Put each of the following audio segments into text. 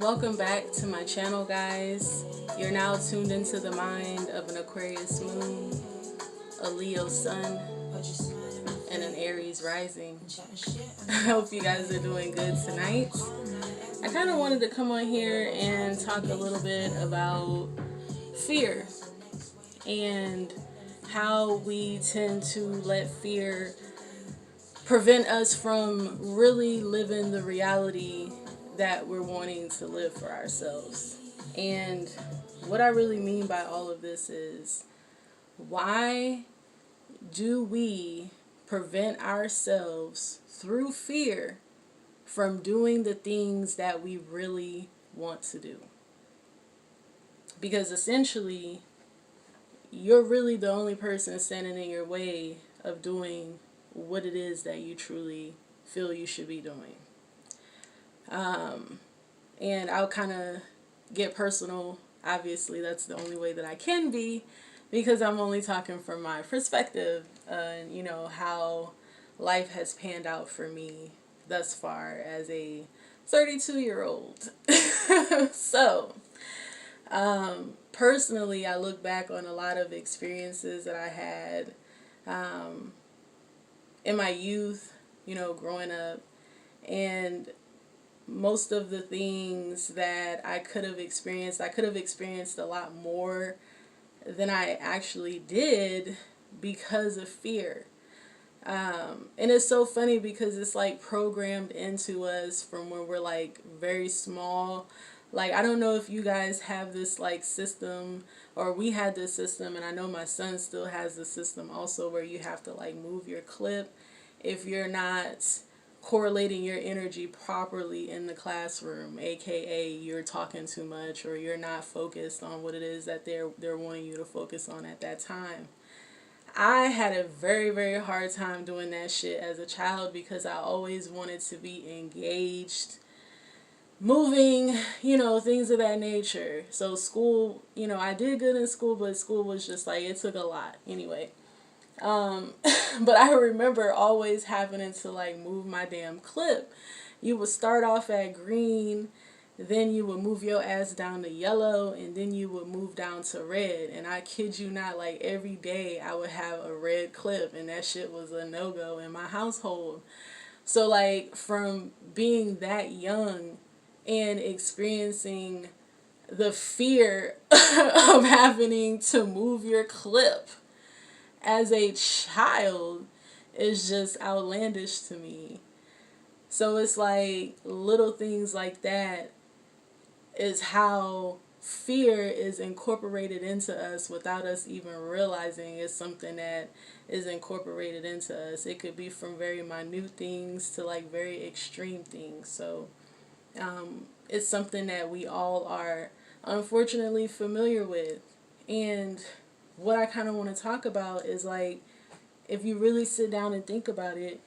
Welcome back to my channel, guys. You're now tuned into the mind of an Aquarius moon, a Leo sun, and an Aries rising. I hope you guys are doing good tonight. I kind of wanted to come on here and talk a little bit about fear and how we tend to let fear prevent us from really living the reality that we're wanting to live for ourselves. And what I really mean by all of this is, why do we prevent ourselves through fear from doing the things that we really want to do? Because essentially, you're really the only person standing in your way of doing what it is that you truly feel you should be doing. And I'll kind of get personal. Obviously, that's the only way that I can be, because I'm only talking from my perspective and, how life has panned out for me thus far as a 32-year-old. So, personally, I look back on a lot of experiences that I had in my youth, growing up, and most of the things that I could have experienced a lot more than I actually did because of fear. And it's so funny because it's like programmed into us from when we're like very small. Like, I don't know if you guys have this like system, or we had this system, and I know my son still has the system also, where you have to like move your clip if you're not correlating your energy properly in the classroom, aka you're talking too much, or you're not focused on what it is that they're wanting you to focus on at that time. I had a very, very hard time doing that shit as a child because I always wanted to be engaged, moving, things of that nature. So school, I did good in school, but school was just like, it took a lot anyway. But I remember always having to like move my damn clip. You would start off at green, then you would move your ass down to yellow, and then you would move down to red. And I kid you not, like every day I would have a red clip, and that shit was a no-go in my household. So like, from being that young and experiencing the fear of having to move your clip as a child is just outlandish to me. So it's like little things like that is how fear is incorporated into us without us even realizing it's something that is incorporated into us. It could be from very minute things to like very extreme things. So it's something that we all are unfortunately familiar with. And what I kind of want to talk about is like, if you really sit down and think about it,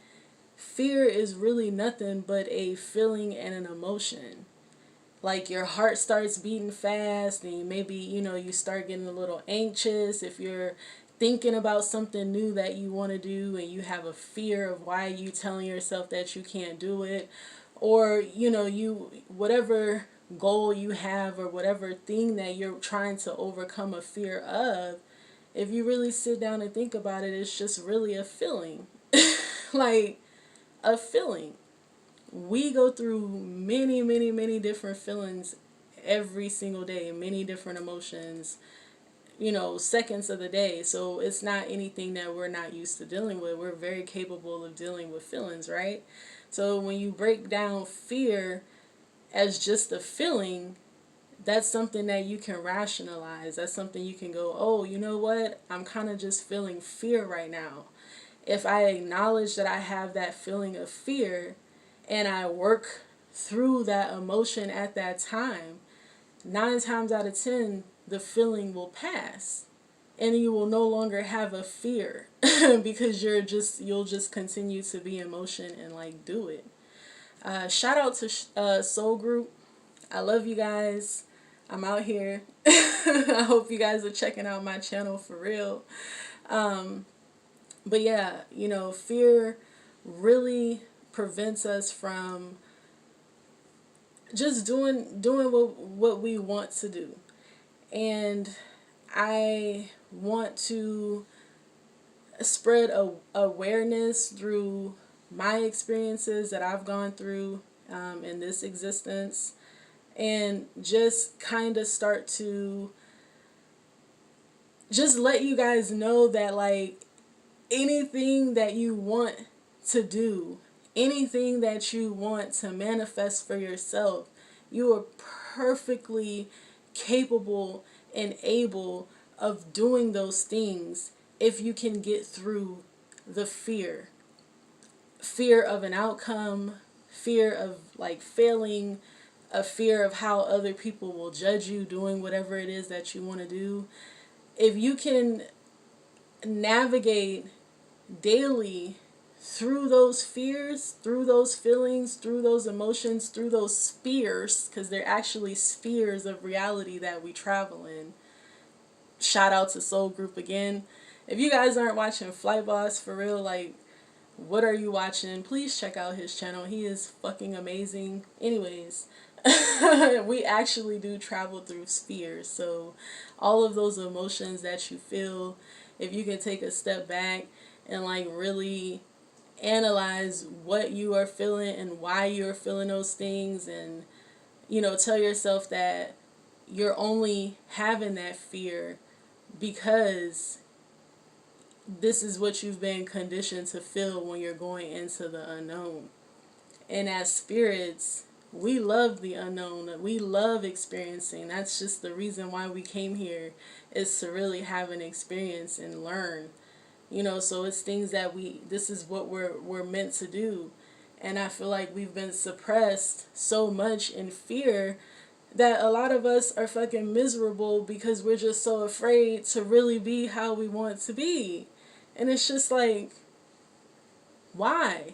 fear is really nothing but a feeling and an emotion. Like, your heart starts beating fast, and maybe, you start getting a little anxious if you're thinking about something new that you want to do and you have a fear of why you telling yourself that you can't do it. Or, whatever goal you have, or whatever thing that you're trying to overcome a fear of, if you really sit down and think about it, it's just really a feeling. Like, a feeling. We go through many, many, many different feelings every single day, many different emotions, seconds of the day. So it's not anything that we're not used to dealing with. We're very capable of dealing with feelings, right? So when you break down fear as just a feeling, that's something that you can rationalize. That's something you can go, oh, you know what? I'm kind of just feeling fear right now. If I acknowledge that I have that feeling of fear and I work through that emotion at that time, 9 times out of 10, the feeling will pass. And you will no longer have a fear because you'll just continue to be in motion and like do it. Shout out to Soul Group. I love you guys. I'm out here. I hope you guys are checking out my channel for real. But yeah, fear really prevents us from just doing what we want to do. And I want to spread awareness through my experiences that I've gone through in this existence, and just kind of start to just let you guys know that, like, anything that you want to do, anything that you want to manifest for yourself, you are perfectly capable and able of doing those things if you can get through the fear of an outcome, fear of like failing, a fear of how other people will judge you doing whatever it is that you want to do. If you can navigate daily through those fears, through those feelings, through those emotions, through those spheres, because they're actually spheres of reality that we travel in. Shout out to Soul Group again. If you guys aren't watching Flight Boss for real, like, what are you watching? Please check out his channel. He is fucking amazing. Anyways, we actually do travel through spheres. So all of those emotions that you feel, if you can take a step back and like really analyze what you are feeling and why you're feeling those things, and tell yourself that you're only having that fear because this is what you've been conditioned to feel when you're going into the unknown. And as spirits, we love the unknown. We love experiencing. That's just the reason why we came here, is to really have an experience and learn. So it's things that this is what we're meant to do. And I feel like we've been suppressed so much in fear that a lot of us are fucking miserable because we're just so afraid to really be how we want to be. And it's just like, why?